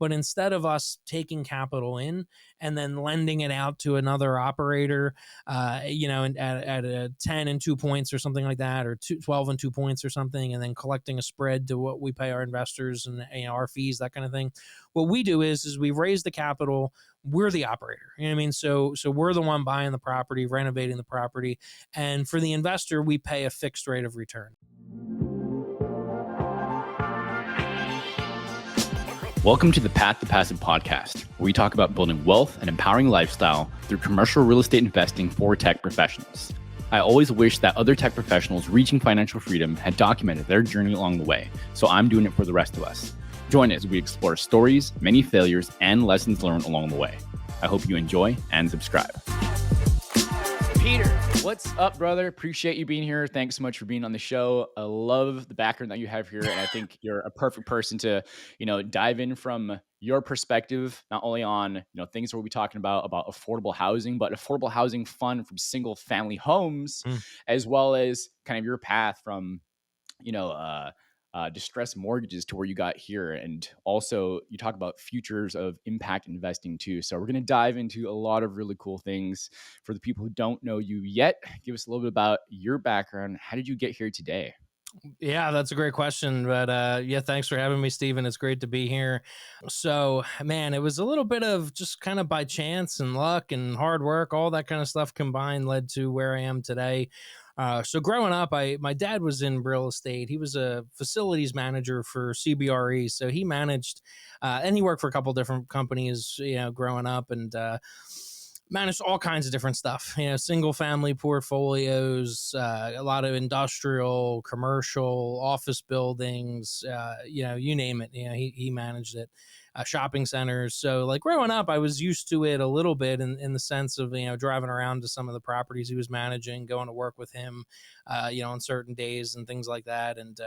But instead of us taking capital in and then lending it out to another operator, at a 10 and 2 points or something like that, or 12 and 2 points or something, and then collecting a spread to what we pay our investors and our fees, that kind of thing. What we do is we raise the capital. We're the operator. You know what I mean? So we're the one buying the property, renovating the property, and for the investor, we pay a fixed rate of return. Welcome to the Path to Passive podcast, where we talk about building wealth and empowering lifestyle through commercial real estate investing for tech professionals. I always wish that other tech professionals reaching financial freedom had documented their journey along the way, so I'm doing it for the rest of us. Join us as we explore stories, many failures, and lessons learned along the way. I hope you enjoy and subscribe. Peter, what's up, brother? Appreciate you being here. Thanks so much for being on the show. I love the background that you have here, and I think you're a perfect person to, dive in from your perspective, not only on, things we'll be talking about affordable housing, but affordable housing fund from single family homes, as well as kind of your path from, distressed mortgages to where you got here. And also you talk about futures of impact investing too. So we're going to dive into a lot of really cool things. For the people who don't know you yet, give us a little bit about your background. How did you get here today? Yeah, that's a great question. But thanks for having me, Stephen. It's great to be here. So, man, it was a little bit of just kind of by chance and luck and hard work, all that kind of stuff combined led to where I am today. So growing up, my dad was in real estate. He was a facilities manager for CBRE. So he managed, and he worked for a couple different companies, growing up, and managed all kinds of different stuff, single family portfolios, a lot of industrial, commercial, office buildings, you name it. He managed it, shopping centers. So like growing up, I was used to it a little bit in the sense of, driving around to some of the properties he was managing, going to work with him, on certain days and things like that. And,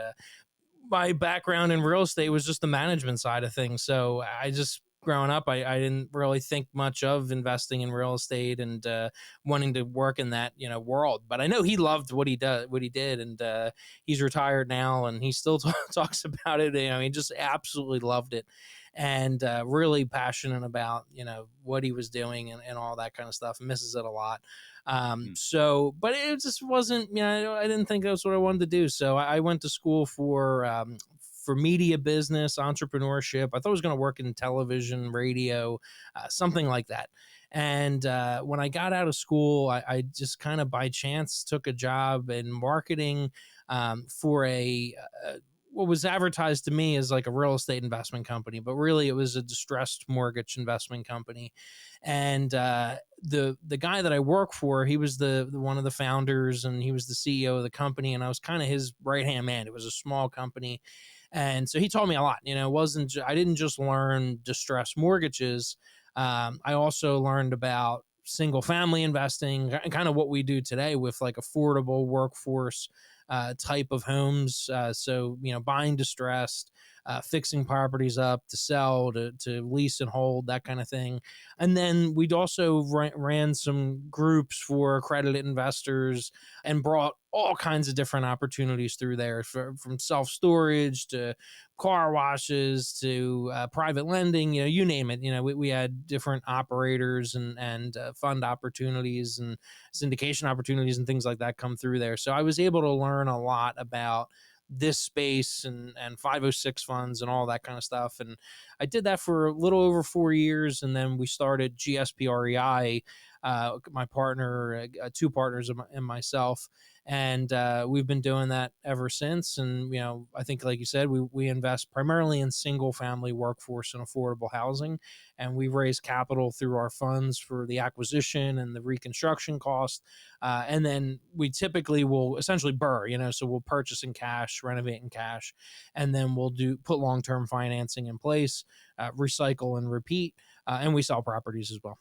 my background in real estate was just the management side of things. So I just growing up, I didn't really think much of investing in real estate and wanting to work in that world. But I know he loved what he did, and he's retired now, and he still talks about it. He just absolutely loved it, and really passionate about what he was doing and all that kind of stuff. Misses it a lot. But it just wasn't, I didn't think that's what I wanted to do. So I went to school for media business, entrepreneurship. I thought I was going to work in television, radio, something like that. And when I got out of school, I just kind of by chance took a job in marketing for what was advertised to me as like a real estate investment company, but really it was a distressed mortgage investment company. And the guy that I work for, he was the one of the founders, and he was the CEO of the company, and I was kind of his right hand man. It was a small company, and so he taught me a lot. I didn't just learn distressed mortgages. I also learned about single family investing, kind of what we do today with like affordable workforce type of homes. So, buying distressed, fixing properties up to sell, to lease and hold, that kind of thing. And then we'd also ran some groups for accredited investors and brought all kinds of different opportunities through there, from self-storage to car washes to private lending, you name it. We had different operators and fund opportunities and syndication opportunities and things like that come through there. So I was able to learn a lot about this space and 506 funds and all that kind of stuff. And I did that for a little over 4 years. And then we started GSP REI, my partner, two partners and myself. And we've been doing that ever since. And, I think, like you said, we invest primarily in single family workforce and affordable housing. And we raise capital through our funds for the acquisition and the reconstruction cost. And then we typically will essentially so we'll purchase in cash, renovate in cash, and then we'll put long-term financing in place, recycle and repeat, and we sell properties as well.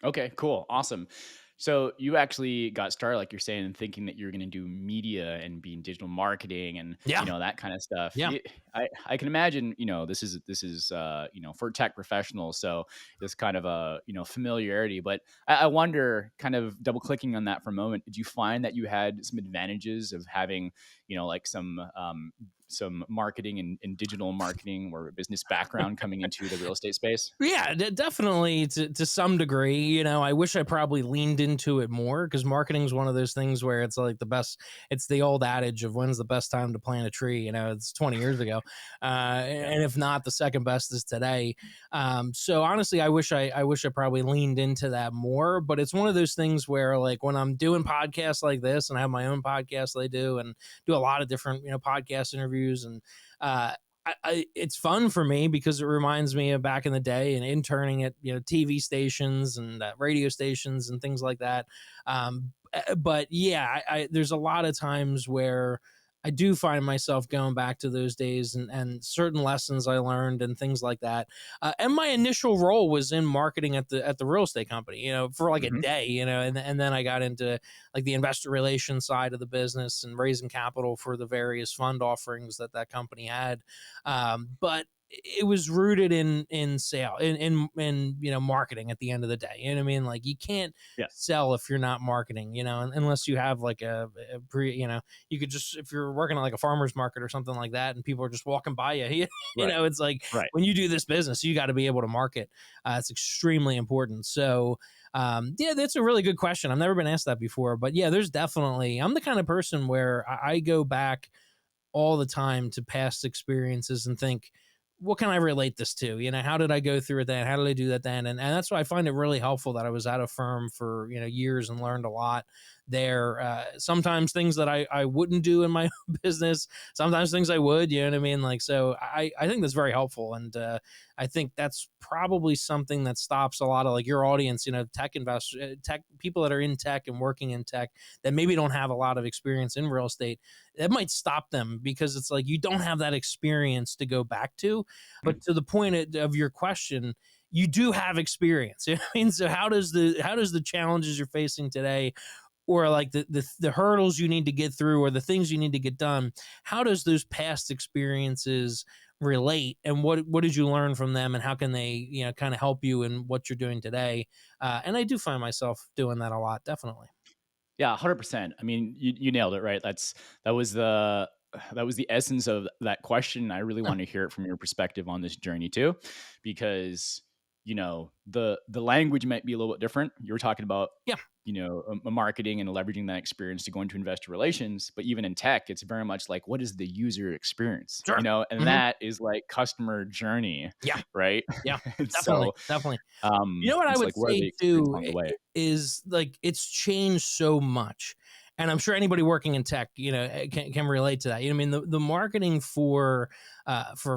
Okay, cool. Awesome. So you actually got started, like you're saying, thinking that you're going to do media and be in digital marketing and, Yeah. that kind of stuff. Yeah. I can imagine, this is, for tech professionals. So this kind of a, familiarity, but I wonder, kind of double clicking on that for a moment. Did you find that you had some advantages of having, like some, some marketing and digital marketing or business background coming into the real estate space? Yeah, definitely to some degree. I wish I probably leaned into it more because marketing is one of those things where it's like the best. It's the old adage of when's the best time to plant a tree. It's 20 years ago, Yeah. and if not, the second best is today. So honestly, I wish I probably leaned into that more. But it's one of those things where like when I'm doing podcasts like this, and I have my own podcast I do, and do a lot of different podcast interviews and. Uh, it's fun for me because it reminds me of back in the day and interning at TV stations and radio stations and things like that. But yeah, there's a lot of times where I do find myself going back to those days and certain lessons I learned and things like that. And my initial role was in marketing at the real estate company, for like a Hmm. day, and then I got into like the investor relations side of the business and raising capital for the various fund offerings that company had. But it was rooted in sale in marketing at the end of the day. You know what I mean? Like you can't Yeah. sell if you're not marketing, unless you have like a pre, you could just, if you're working at like a farmer's market or something like that and people are just walking by you, Right. it's like Right. when you do this business, you got to be able to market. It's extremely important. So, yeah, that's a really good question. I've never been asked that before, but yeah, I'm the kind of person where I go back all the time to past experiences and think, what can I relate this to? How did I go through it then? How did I do that then? And that's why I find it really helpful that I was at a firm for, years and learned a lot there. Sometimes things that I wouldn't do in my own business, sometimes things I would, you know what I mean? Like, so I think that's very helpful. And I think that's probably something that stops a lot of like your audience, tech investors, tech people that are in tech and working in tech that maybe don't have a lot of experience in real estate. That might stop them because it's like you don't have that experience to go back to. But to the point of your question, you do have experience. You know what I mean? So how does the challenges you're facing today, or like the hurdles you need to get through, or the things you need to get done, how does those past experiences relate, and what did you learn from them, and how can they kind of help you in what you're doing today? And I do find myself doing that a lot, definitely. Yeah, 100%. I mean, you nailed it, right? That was the that was the essence of that question. I really Yeah, want to hear it from your perspective on this journey too, because the language might be a little bit different. You were talking about yeah, marketing and leveraging that experience to go into investor relations, but even in tech, it's very much like what is the user experience, sure. and Hmm. that is like customer journey, Yeah, right? yeah, And definitely, so definitely. You know what I it's would like what are say the experience too along the way? is like it's changed so much. And I'm sure anybody working in tech, can relate to that. I mean, the marketing for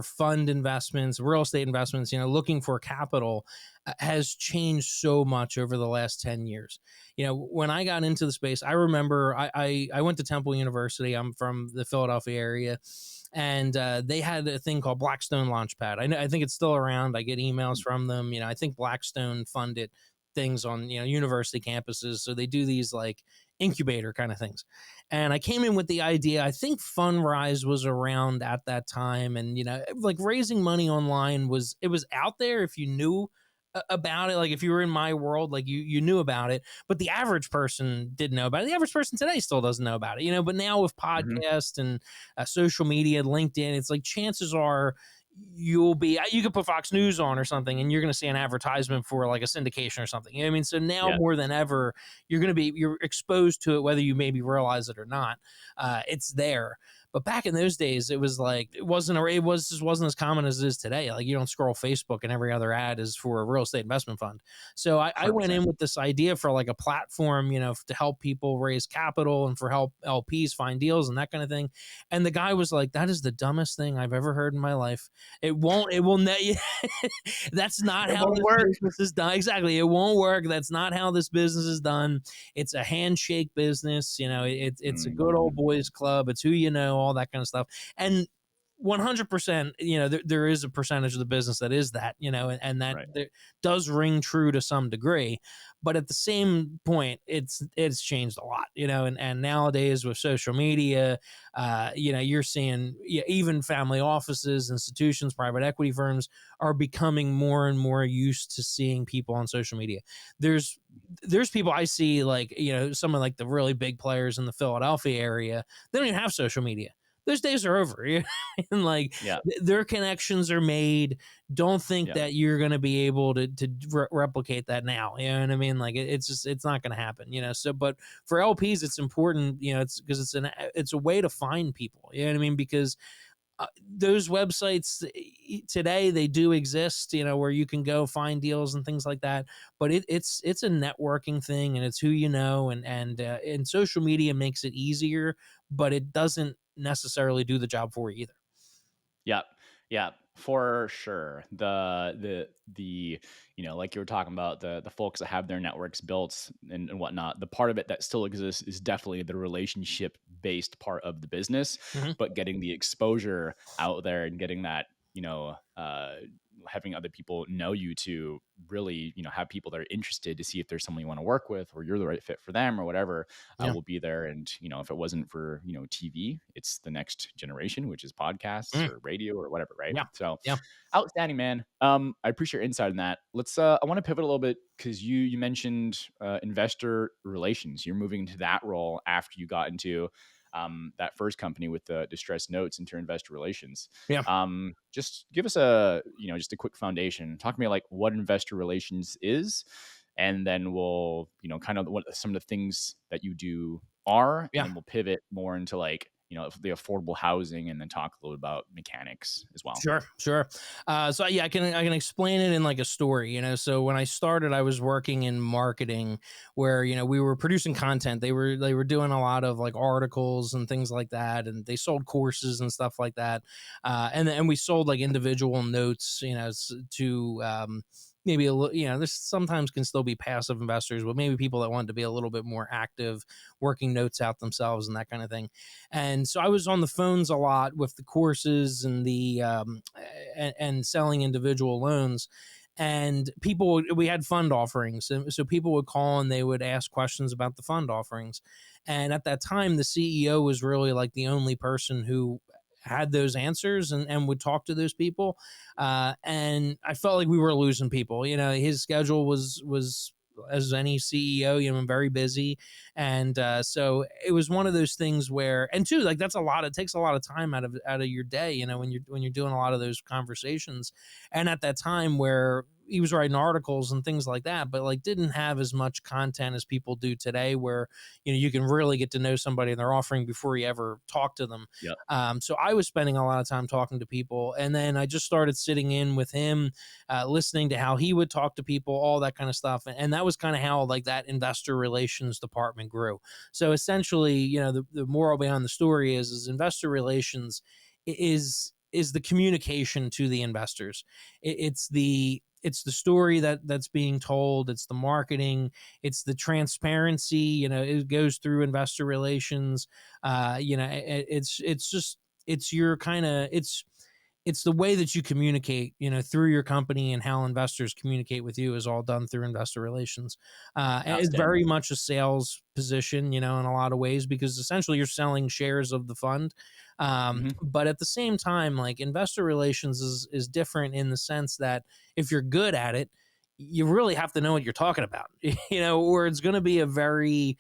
fund investments, real estate investments, looking for capital has changed so much over the last 10 years. When I got into the space, I remember I went to Temple University. I'm from the Philadelphia area, and they had a thing called Blackstone Launchpad. I think it's still around. I get emails from them. I think Blackstone funded things on university campuses, so they do these like incubator kind of things. And I came in with the idea. I think Fundrise was around at that time, and like raising money online was out there if you knew about it. Like if you were in my world, like you knew about it, but the average person didn't know about it. The average person today still doesn't know about it, but now with Mhm. podcasts and social media, LinkedIn, it's like chances are you could put Fox News on or something and you're going to see an advertisement for like a syndication or something. You know what I mean? So now Yeah. more than ever, you're exposed to it, whether you maybe realize it or not. It's there. But back in those days, it was like just wasn't as common as it is today. Like you don't scroll Facebook and every other ad is for a real estate investment fund. So I went 100%. in with this idea for like a platform, to help people raise capital and for help LPs find deals and that kind of thing. And the guy was like, "That is the dumbest thing I've ever heard in my life. It won't. It will. That's not It how won't this work. business is done. Exactly. It won't work. That's not how this business is done. It's a handshake business. It's a good old Mhm. boys club. It's who you know, all that kind of stuff. And 100%, there is a percentage of the business that is that, and that Right. there does ring true to some degree. But at the same point, it's changed a lot, and nowadays with social media, you're seeing, yeah, even family offices, institutions, private equity firms are becoming more and more used to seeing people on social media. There's there's people I see like, some of like the really big players in the Philadelphia area, they don't even have social media. those days are over. And like Yeah. their connections are made. Don't think Yeah. that you're going to be able to replicate that now. You know what I mean? Like it's just, it's not going to happen, So, but for LPs, it's important, it's because it's a way to find people. You know what I mean? Because those websites today, they do exist, where you can go find deals and things like that. But it's a networking thing, and it's who you know, and social media makes it easier, but it doesn't necessarily do the job for you either. Yeah. Yeah, for sure. Like you were talking about the folks that have their networks built and whatnot. The part of it that still exists is definitely the relationship based part of the business, Hmm. but getting the exposure out there and getting that, having other people know you to really, have people that are interested to see if there's someone you want to work with or you're the right fit for them or whatever, Yeah. will be there. And, if it wasn't for, TV, it's the next generation, which is podcasts Mm. or radio or whatever. Right. Yeah. So Yeah. outstanding, man. I appreciate your insight on that. I want to pivot a little bit because you mentioned investor relations. You're moving into that role after you got into that first company with the distressed notes into investor relations. Yeah. Just give us just a quick foundation. Talk to me like what investor relations is, and then we'll, kind of what some of the things that you do are, and Yeah. then we'll pivot more into like, the affordable housing and then talk a little about mechanics as well. Sure, sure. So yeah, I can explain it in like a story. So when I started, I was working in marketing, where we were producing content. They were doing a lot of like articles and things like that, and they sold courses and stuff like that. And we sold like individual notes, to maybe a little. This sometimes can still be passive investors, but maybe people that want to be a little bit more active, working notes out themselves and that kind of thing. And so I was on the phones a lot with the courses and and selling individual loans. And we had fund offerings. So people would call and they would ask questions about the fund offerings. And at that time, the CEO was really like the only person who had those answers and would talk to those people. And I felt like we were losing people. His schedule was as any CEO, very busy. And so it was one of those things where, and two, like that's a lot. It takes a lot of time out of your day, when you're doing a lot of those conversations. And at that time where he was writing articles and things like that, but like didn't have as much content as people do today, where you can really get to know somebody and their offering before you ever talk to them. Yep. So I was spending a lot of time talking to people, and then I just started sitting in with him, listening to how he would talk to people, all that kind of stuff. And that was kind of how like that investor relations department grew. So essentially, the moral behind the story is investor relations is the communication to the investors. It's the story that's being told. It's the marketing. It's the transparency. It goes through investor relations. It's just it's your kind of it's the way that you communicate, through your company, and how investors communicate with you is all done through investor relations. And it's Outstanding. very much a sales position, in a lot of ways, because essentially you're selling shares of the fund. Hmm. But at the same time, like investor relations is different in the sense that if you're good at it, you really have to know what you're talking about, or it's going to be a very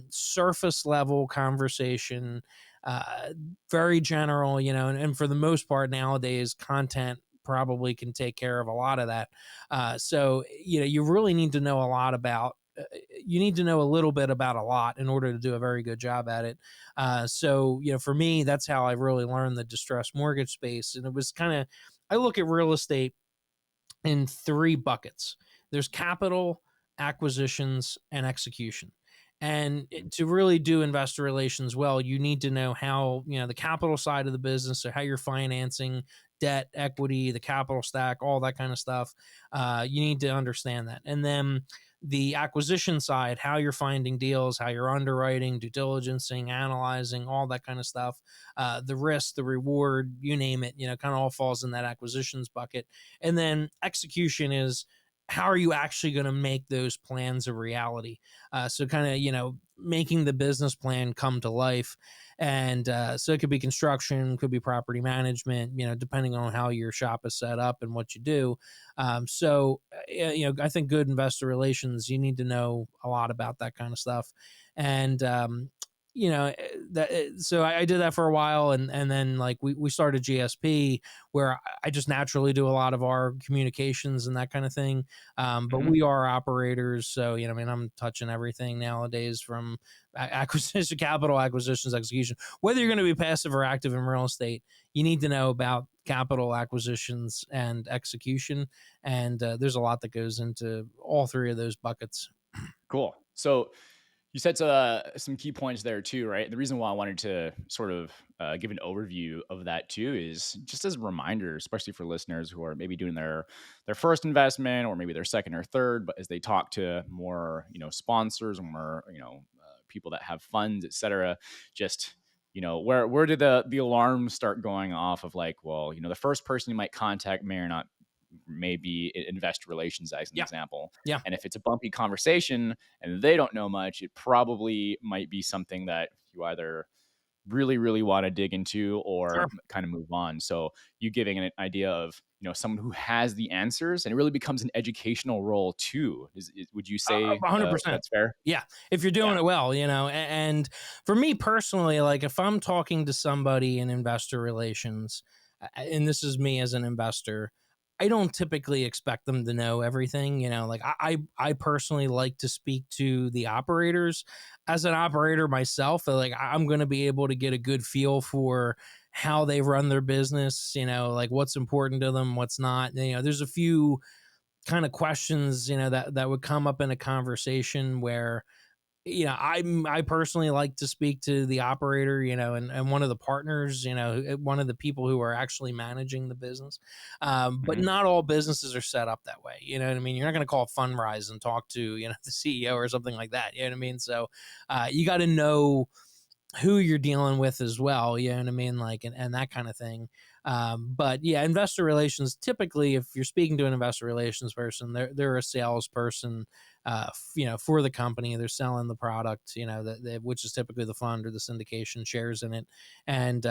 surface level conversation, uh, very general, and for the most part nowadays, content probably can take care of a lot of that. So, you really need to know a lot about. You need to know a little bit about a lot in order to do a very good job at it. So, for me, that's how I really learned the distressed mortgage space. And it was kind of, I look at real estate in three buckets. There's capital, acquisitions, and execution. And to really do investor relations well, you need to know how, the capital side of the business, so how you're financing debt, equity, the capital stack, all that kind of stuff. You need to understand that. And then the acquisition side, how you're finding deals, how you're underwriting, due diligencing, analyzing, all that kind of stuff. The risk, the reward, you name it, kind of all falls in that acquisitions bucket. And then execution is, how are you actually going to make those plans a reality? So kind of, making the business plan come to life. And so it could be construction, could be property management, depending on how your shop is set up and what you do. I think good investor relations, you need to know a lot about that kind of stuff. And so I did that for a while, and then like we started GSP, where I just naturally do a lot of our communications and that kind of thing. But Hmm. we are operators, so I mean, I'm touching everything nowadays, from acquisition, capital acquisitions, execution. Whether you're going to be passive or active in real estate, you need to know about capital acquisitions and execution, and there's a lot that goes into all three of those buckets. Cool. So you said some key points there too, right? The reason why I wanted to sort of give an overview of that too is just as a reminder, especially for listeners who are maybe doing their first investment or maybe their second or third, but as they talk to more sponsors or more people that have funds, et cetera, just where did the alarms start going off of like, well, the first person you might contact may or not maybe investor relations as an Yeah, example. yeah, And if it's a bumpy conversation and they don't know much, it probably might be something that you either really, really want to dig into or sure. kind of move on. So you giving an idea of, someone who has the answers and it really becomes an educational role too. Would you say 100%. that's fair? Yeah, if you're doing Yeah. it well, and for me personally, like if I'm talking to somebody in investor relations, and this is me as an investor, I don't typically expect them to know everything. Like I personally like to speak to the operators. As an operator myself, like I'm going to be able to get a good feel for how they run their business. Like what's important to them, what's not. There's a few kind of questions that would come up in a conversation where I personally like to speak to the operator, and one of the partners, one of the people who are actually managing the business. But Hmm. not all businesses are set up that way. You know what I mean? You're not going to call Fundrise and talk to the CEO or something like that. You know what I mean? So you got to know who you're dealing with as well, you know what I mean? Like, and that kind of thing. But yeah, investor relations, typically, if you're speaking to an investor relations person, they're a salesperson, for the company. They're selling the product, which is typically the fund or the syndication shares in it. And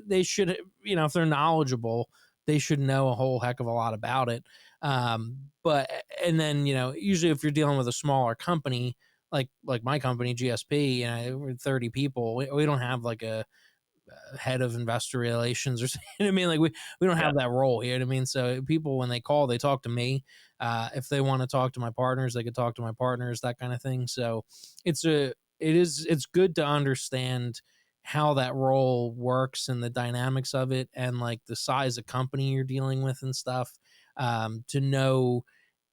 they should, if they're knowledgeable, they should know a whole heck of a lot about it. But, and then, usually if you're dealing with a smaller company, like my company GSP, we're 30 people. We don't have like a head of investor relations or something. You know what I mean? Like we don't Yeah. have that role. You know what I mean? So people, when they call, they talk to me. If they want to talk to my partners, they could talk to my partners, that kind of thing. So it's good to understand how that role works and the dynamics of it, and like the size of company you're dealing with and stuff, to know,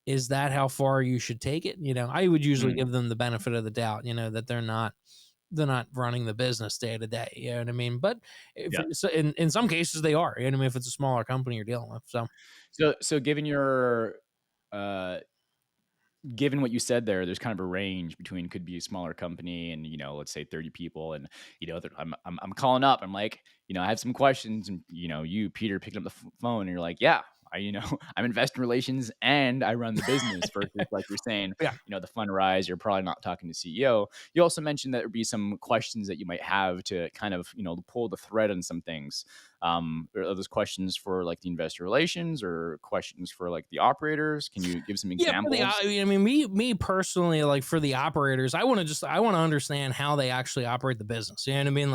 is that how far you should take it? I would usually Mm. give them the benefit of the doubt, that they're not running the business day to day. You know what I mean? But if Yeah. so in some cases they are, you know what I mean, if it's a smaller company you're dealing with. So So given your uh given what you said there, there's kind of a range between could be a smaller company and let's say 30 people, and I'm calling up. I'm like, I have some questions, and you Peter picking up the phone, and you're like, yeah, I'm investor relations and I run the business. Versus like you're saying, yeah. the fund rise, you're probably not talking to CEO. You also mentioned that there'd be some questions that you might have to kind of pull the thread on some things. Are those questions for like the investor relations or questions for like the operators? Can you give some Yeah, for the examples? I mean, me personally, like for the operators, I want to understand how they actually operate the business. You know what I mean?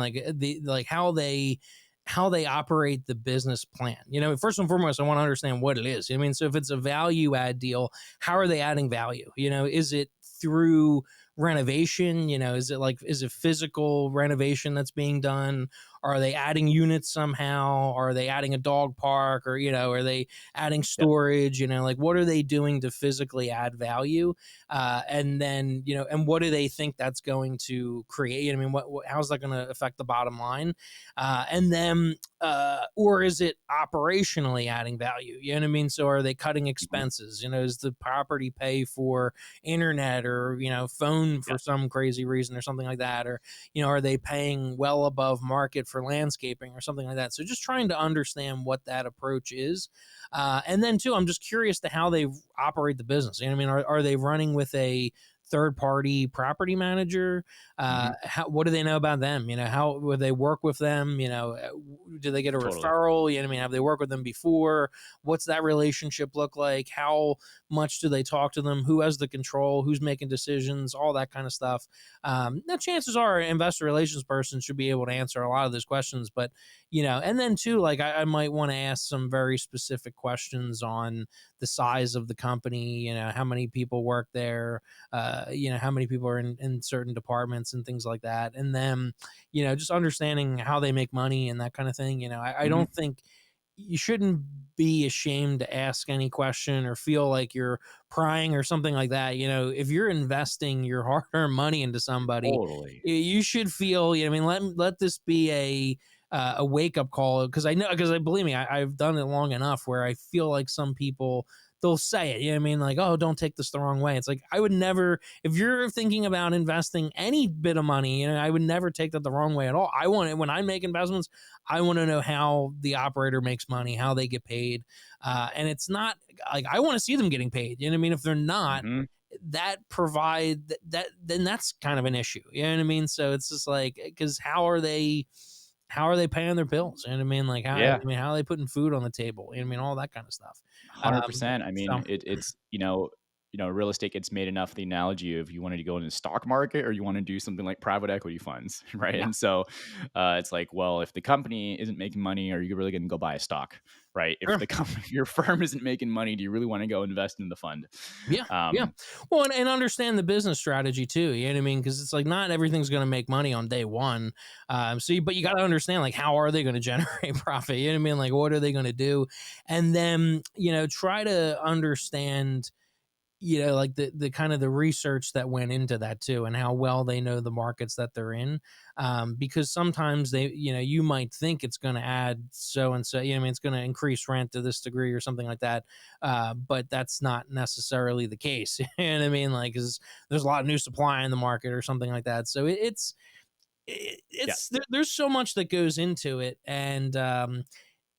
Like how they operate the business plan. First and foremost, I want to understand what it is. I mean, so if it's a value add deal, how are they adding value? Is it through renovation? Is it physical renovation that's being done? Are they adding units somehow? Are they adding a dog park, or are they adding Yeah. storage? Like what are they doing to physically add value? And then and what do they think that's going to create? I mean, how's that going to affect the bottom line? And then or is it operationally adding value? You know what I mean? So are they cutting Mhm. expenses? Does the property pay for internet or phone Yeah. for some crazy reason or something like that? Or are they paying well above market for landscaping or something like that? So just trying to understand what that approach is. And then too, I'm just curious to how they operate the business. You know what I mean? Are they running with a third party property manager? Hmm. What do they know about them? How would they work with them? Do they get a Totally. referral? Have they worked with them before? What's that relationship look like? How much do they talk to them? Who has the control? Who's making decisions? All that kind of stuff. Now, chances are, an investor relations person should be able to answer a lot of those questions. But and then too, like I might want to ask some very specific questions on the size of the company. How many people work there. How many people are in certain departments and things like that. And then, just understanding how they make money and that kind of thing. I Hmm. don't think you shouldn't be ashamed to ask any question or feel like you're prying or something like that. If you're investing your hard-earned money into somebody, Totally. you should feel. Let this be a wake up call, because I know, because I believe me, I've done it long enough where I feel like some people, they'll say it. Like, oh, don't take this the wrong way. It's like, I would never, if you're thinking about investing any bit of money, I would never take that the wrong way at all. I want it when I make investments. I want to know how the operator makes money, how they get paid. And it's not like I want to see them getting paid. If they're not, Hmm. that provide that, then that's kind of an issue. So it's just like, because how are they paying their bills? Like, Yeah. how are they putting food on the table? All that kind of stuff. Um, 100%. I so mean, it's real estate gets made enough the analogy of you wanted to go into the stock market or you want to do something like private equity funds, right? yeah, And so it's like, well, if the company isn't making money, are you really going to go buy a stock, right? If sure. the company, your firm isn't making money, do you really want to go invest in the fund? Yeah, yeah. Um, Well, and understand the business strategy too. You know what I mean? Because it's like not everything's going to make money on day one. But you got yeah. to understand, like, how are they going to generate profit? You know what I mean? Like, what are they going to do? And then try to understand, like the kind of the research that went into that too, and how well they know the markets that they're in. Because sometimes you might think it's going to add so and so, it's going to increase rent to this degree or something like that. But that's not necessarily the case. You know what I mean? Like, 'cause there's a lot of new supply in the market or something like that. So Yeah. there's so much that goes into it. And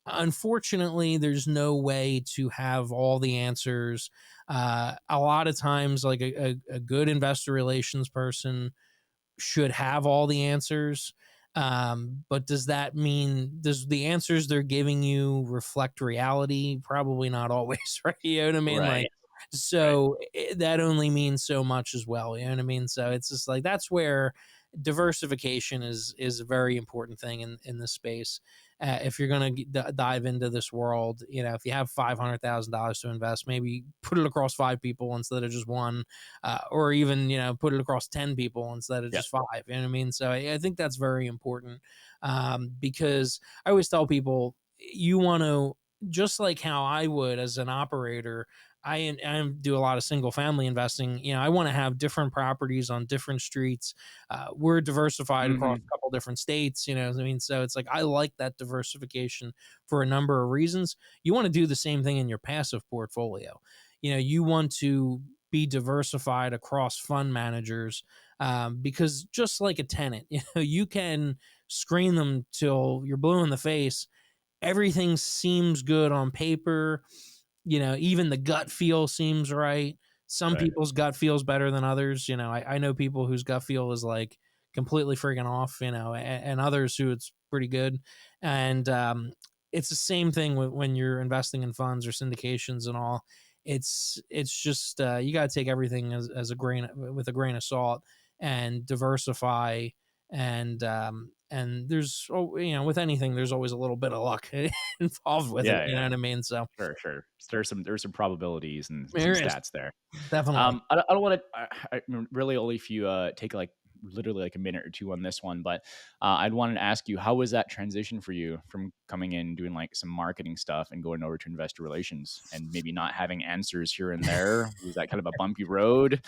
unfortunately, there's no way to have all the answers. A lot of times, like a good investor relations person should have all the answers. But does the answers they're giving you reflect reality? Probably not always, right? You know what I mean? Right. Like, Right. so that only means so much as well. You know what I mean? So it's just like, that's where diversification is a very important thing in this space. If you're going to dive into this world, if you have $500,000 to invest, maybe put it across five people instead of just one, or even put it across 10 people instead of Yeah. just five. You know what I mean? So I think that's very important, because I always tell people, you want to, just like how I would as an operator. I do a lot of single family investing. I want to have different properties on different streets. We're diversified across Hmm. a couple different states. What I mean? So it's like, I like that diversification for a number of reasons. You want to do the same thing in your passive portfolio. You want to be diversified across fund managers, because just like a tenant, you can screen them till you're blue in the face. Everything seems good on paper. Even the gut feel seems right. Some Right. people's gut feels better than others. I know people whose gut feel is like completely freaking off, and others who it's pretty good. And it's the same thing when you're investing in funds or syndications and all. It's just, you got to take everything as with a grain of salt, and diversify. And there's, with anything, there's always a little bit of luck involved with it. Yeah. You know Yeah. what I mean? So Sure. Sure. There's some probabilities and some there is stats there. definitely. I don't want to. Really only if you take like literally like a minute or two on this one, but I'd wanted to ask you, how was that transition for you from coming in doing like some marketing stuff and going over to investor relations and maybe not having answers here and there? Was that kind of a bumpy road?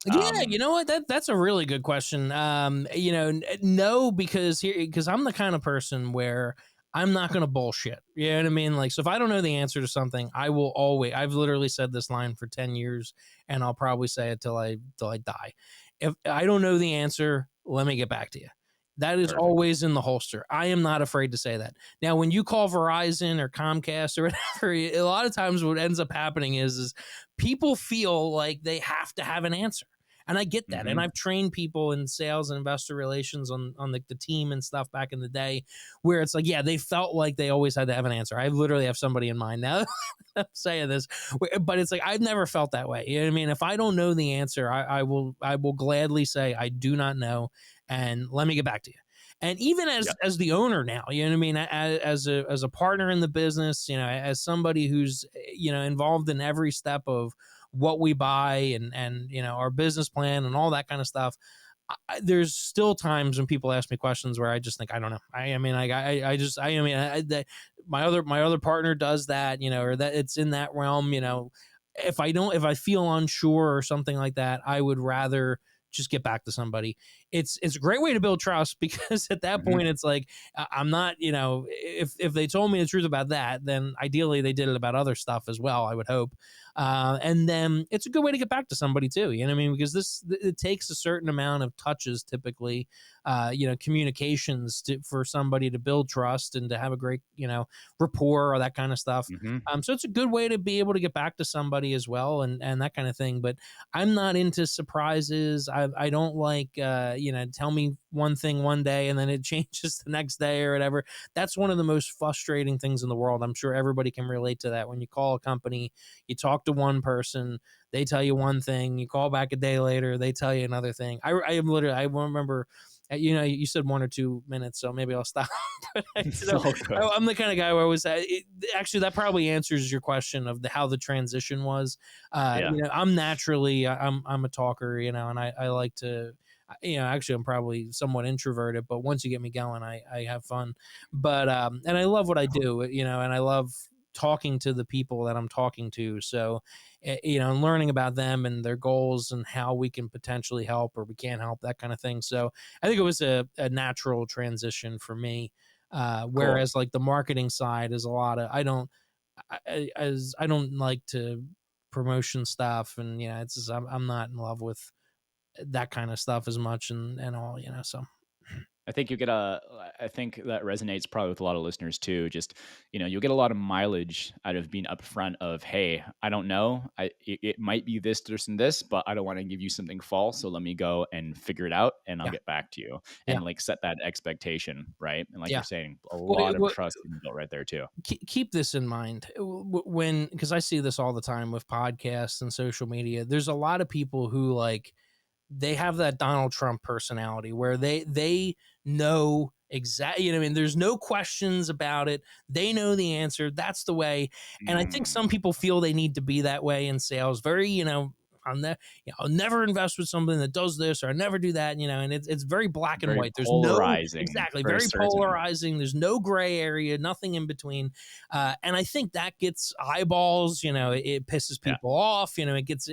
Yeah, you Um, know what? That's a really good question. No, because I'm the kind of person where I'm not gonna bullshit. You know what I mean? Like, so if I don't know the answer to something, I will always. I've literally said this line for 10 years, and I'll probably say it till I die. If I don't know the answer, let me get back to you. That is Perfect. always in the holster. I am not afraid to say that. Now, when you call Verizon or Comcast or whatever, a lot of times what ends up happening is people feel like they have to have an answer. And I get that. And Hmm. I've trained people in sales and investor relations on the team and stuff back in the day where it's like, yeah, they felt like they always had to have an answer. I literally have somebody in mind now. I'm saying this, but it's like I've never felt that way. You know what I mean? If I don't know the answer, I will gladly say I do not know, and let me get back to you. And even Yeah. as the owner now, you know what I mean, as a partner in the business, as somebody who's involved in every step of what we buy and our business plan and all that kind of stuff. There's still times when people ask me questions where I just think I don't know. I mean, like I just I mean that my other partner does that, or that it's in that realm. If I feel unsure or something like that, I would rather just get back to somebody. It's a great way to build trust because at that Hmm. point it's like I'm not, if they told me the truth about that, then ideally they did it about other stuff as well, I would hope. And then it's a good way to get back to somebody too. You know what I mean? Because it takes a certain amount of touches typically, communications for somebody to build trust and to have a great, rapport or that kind of stuff. Hmm. So it's a good way to be able to get back to somebody as well and that kind of thing. But I'm not into surprises. I don't like, tell me one thing one day and then it changes the next day or whatever. That's one of the most frustrating things in the world. I'm sure everybody can relate to that. When you call a company, you talk to one person, they tell you one thing, you call back a day later, they tell you another thing. I am literally, I remember, you said 1 or 2 minutes, so maybe I'll stop. But It's all good. I'm the kind of guy who always actually that probably answers your question of how the transition was. Yeah. I'm naturally I'm a talker, and I like to. Actually, I'm probably somewhat introverted, but once you get me going, I have fun. But and I love what I do, and I love talking to the people that I'm talking to. So, and learning about them and their goals and how we can potentially help or we can't help, that kind of thing. So, I think it was a natural transition for me. Cool. Whereas like the marketing side is a lot of I don't like to promotion stuff, and it's just, I'm not in love with that kind of stuff as much and all, so I think you get a I think that resonates probably with a lot of listeners too. Just, you'll get a lot of mileage out of being upfront of, hey, I don't know. It might be this, and this, but I don't want to give you something false. So let me go and figure it out and I'll yeah, get back to you yeah, and like set that expectation. Right. And like yeah. you're saying, a Well, lot of trust being built right there too. keep this in mind when, because I see this all the time with podcasts and social media. There's a lot of people who like they have that Donald Trump personality where they know exactly, what I mean, there's no questions about it. They know the answer. That's the way. And I think some Mm, people feel they need to be that way in sales. Very, I'll never invest with something that does this or I never do that, and it's very black and very white. There's no polarizing, exactly very very certain. polarizing. There's no gray area, nothing in between. And I think that gets eyeballs, it pisses Yeah. people off, it gets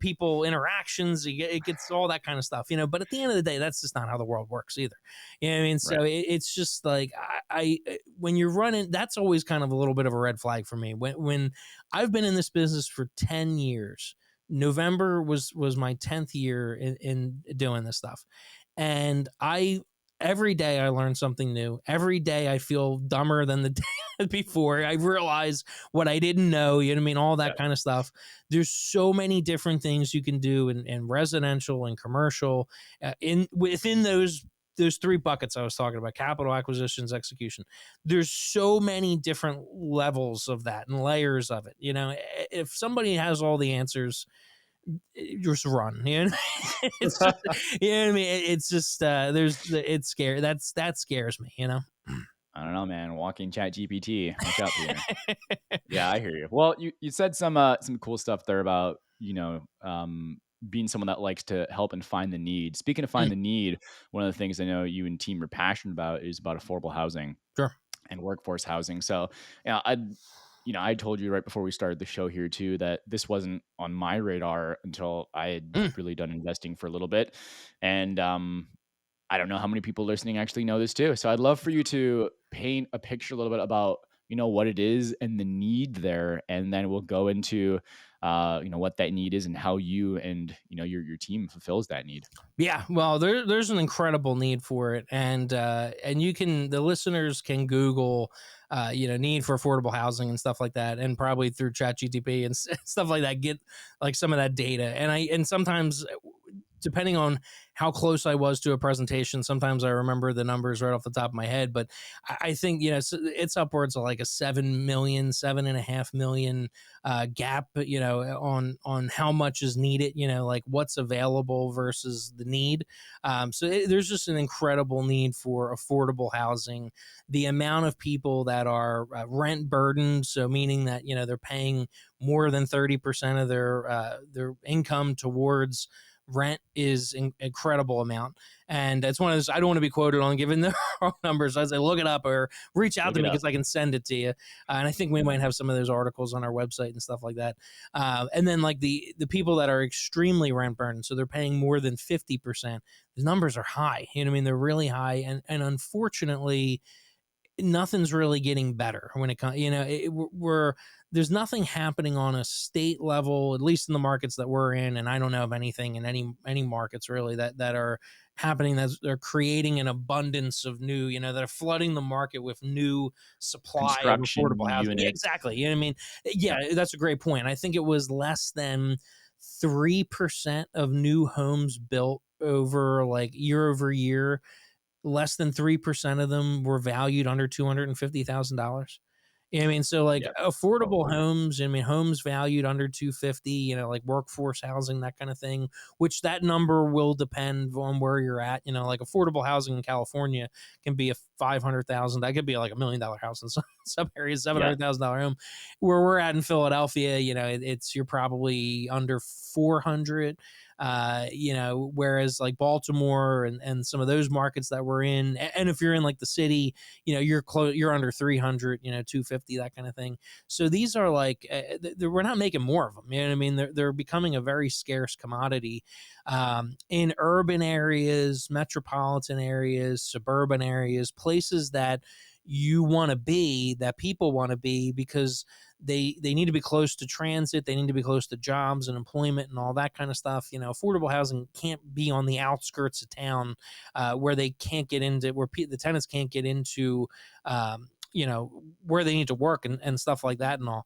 people interactions, it gets all that kind of stuff, but at the end of the day, that's just not how the world works either. I mean, Right. so it's just like when you're running, that's always kind of a little bit of a red flag for me. When I've been in this business for 10 years, November was my 10th year in doing this stuff. And every day I learn something new. Every day I feel dumber than the day before. I realize what I didn't know, you know what I mean? All Yeah. that kind of stuff. There's so many different things you can do in residential and commercial, in within those three buckets I was talking about: capital acquisitions, execution. There's so many different levels of that and layers of it. If somebody has all the answers, just run. It's just, you know what I mean. It's just it's scary. That scares me. I don't know, man. Walking chat GPT. Watch out, Peter. Yeah, I hear you. Well, you said some cool stuff there about, being someone that likes to help and find the need. Speaking of Mm, find the need, one of the things I know you and team are passionate about is about affordable housing sure. and workforce housing. So, yeah, I told you right before we started the show here too that this wasn't on my radar until I had Mm, really done investing for a little bit, and I don't know how many people listening actually know this too. So I'd love for you to paint a picture a little bit about, what it is and the need there. And then we'll go into, what that need is and how you and, your team fulfills that need. yeah. Well, there's an incredible need for it, and the listeners can Google need for affordable housing and stuff like that, and probably through ChatGTP and stuff like that, get like some of that data. And sometimes, depending on how close I was to a presentation, sometimes I remember the numbers right off the top of my head. But I think, it's upwards of like a 7 million, 7.5 million gap, on how much is needed, like what's available versus the need. There's just an incredible need for affordable housing. The amount of people that are rent burdened, so meaning that, they're paying more than 30% of their income towards rent, is incredible amount. And it's one of those, I don't want to be quoted on giving the wrong numbers. I say look it up or reach out Look to it me up. because I can send it to you. And I think we might have some of those articles on our website and stuff like that. And then like the people that are extremely rent burdened, so they're paying more than 50%. The numbers are high. You know what I mean? They're really high, and unfortunately, nothing's really getting better when it comes, we're there's nothing happening on a state level, at least in the markets that we're in. And I don't know of anything in any markets really that are happening, that they're creating an abundance of new, that are flooding the market with new supply of affordable Construction housing. Yeah, units. exactly. You know what I mean? Yeah, Yeah. that's a great point. I think it was less than 3% of new homes built over like year over year, less than 3% of them were valued under $250,000. I mean, so like Yeah. affordable Probably. homes, I mean, homes valued under 250, like workforce housing, that kind of thing, which that number will depend on where you're at. Like affordable housing in California can be a 500,000. That could be like $1 million house in some areas, Yeah. $700,000 home. Where we're at in Philadelphia, you're probably under 400. Whereas like Baltimore and some of those markets that we're in, and if you're in like the city, you're under 300, 250, that kind of thing. So these are like, we're not making more of them. You know what I mean? They're becoming a very scarce commodity, in urban areas, metropolitan areas, suburban areas, places that you want to be, that people want to be, because they need to be close to transit, they need to be close to jobs and employment and all that kind of stuff. Affordable housing can't be on the outskirts of town, where they can't get into, where the tenants can't get into, where they need to work and stuff like that and all.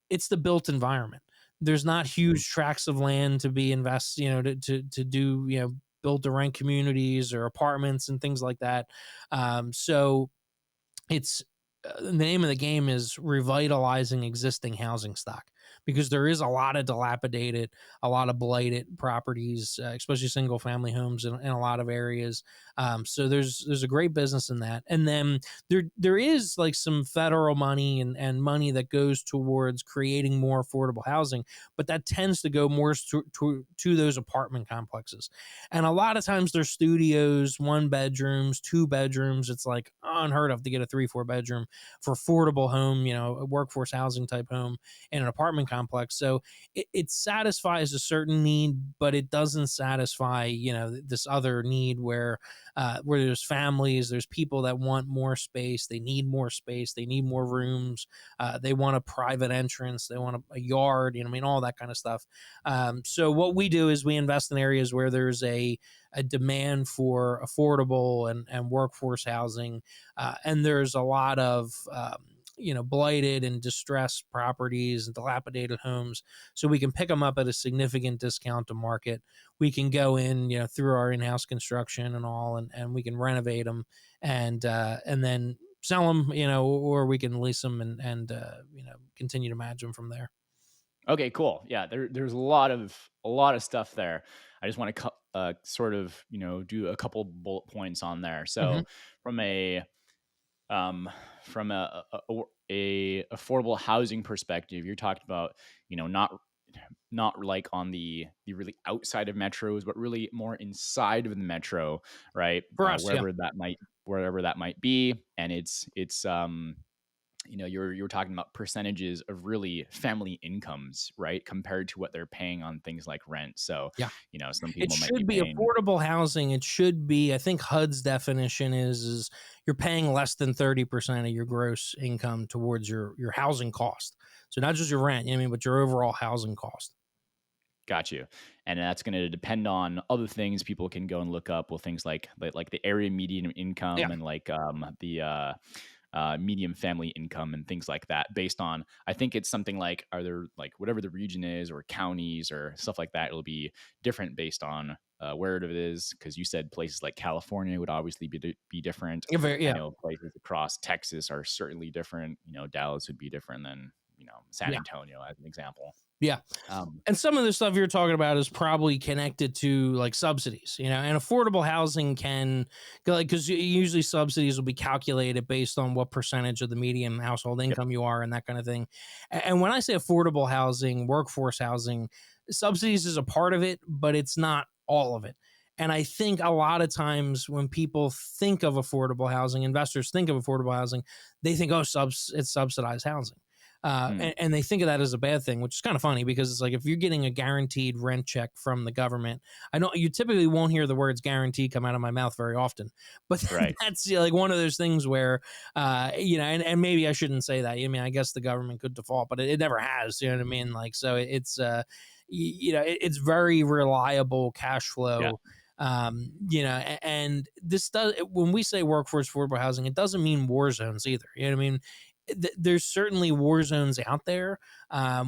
It's the built environment. There's not huge tracts of land to be invest, to do, build to rent communities or apartments and things like that. So it's the name of the game is revitalizing existing housing stock, because there is a lot of dilapidated, a lot of blighted properties, especially single family homes in a lot of areas. So there's a great business in that. And then there is like some federal money and money that goes towards creating more affordable housing, but that tends to go more to those apartment complexes. And a lot of times they're studios, 1 bedrooms, 2 bedrooms. It's like unheard of to get a 3-4 bedroom for affordable home, a workforce housing type home in an apartment complex. So it satisfies a certain need, but it doesn't satisfy, this other need where there's families, there's people that want more space, they need more space, they need more rooms, they want a private entrance, they want a yard, I mean, all that kind of stuff. So what we do is we invest in areas where there's a demand for affordable and workforce housing, and there's a lot of blighted and distressed properties and dilapidated homes. So we can pick them up at a significant discount to market. We can go in, through our in-house construction and all, and we can renovate them and then sell them, or we can lease them and continue to manage them from there. Okay, cool. Yeah, there's a lot of stuff there. I just want to sort of do a couple bullet points on there. Hmm. So from a um, from a affordable housing perspective, you're talking about not like on the really outside of metros, but really more inside of the metro, right? For us, yeah. Wherever that might be, and you're talking about percentages of really family incomes, right? Compared to what they're paying on things like rent. So, Yeah. some It people might be should be paying. affordable housing. It should be, I think HUD's definition is you're paying less than 30% of your gross income towards your housing cost. So not just your rent, but your overall housing cost. Got you. And that's going to depend on other things people can go and look up. Well, things like the area median Yeah. income and like the medium family income and things like that based on, I think it's something like, are there like whatever the region is or counties or stuff like that, it'll be different based on where it is. Because you said places like California would obviously be different. Yeah, very, I yeah, know places across Texas are certainly different. Dallas would be different than San yeah, Antonio as an example. yeah. Um, And some of the stuff you're talking about is probably connected to like subsidies, and affordable housing can like, because usually subsidies will be calculated based on what percentage of the median household yep. income you are and that kind of thing. And when I say affordable housing, workforce housing, subsidies is a part of it, but it's not all of it. And I think a lot of times when people think of affordable housing, investors think of affordable housing, they think, oh, it's subsidized housing. Mm, And they think of that as a bad thing, which is kind of funny because it's like if you're getting a guaranteed rent check from the government, I know you typically won't hear the words guarantee come out of my mouth very often, but right. that's like one of those things where, and maybe I shouldn't say that. I mean, I guess the government could default, but it never has. You know what I mean? Like, so it's very reliable cash Yeah. flow. And this does, when we say workforce affordable housing, it doesn't mean war zones either. You know what I mean? There's certainly war zones out there.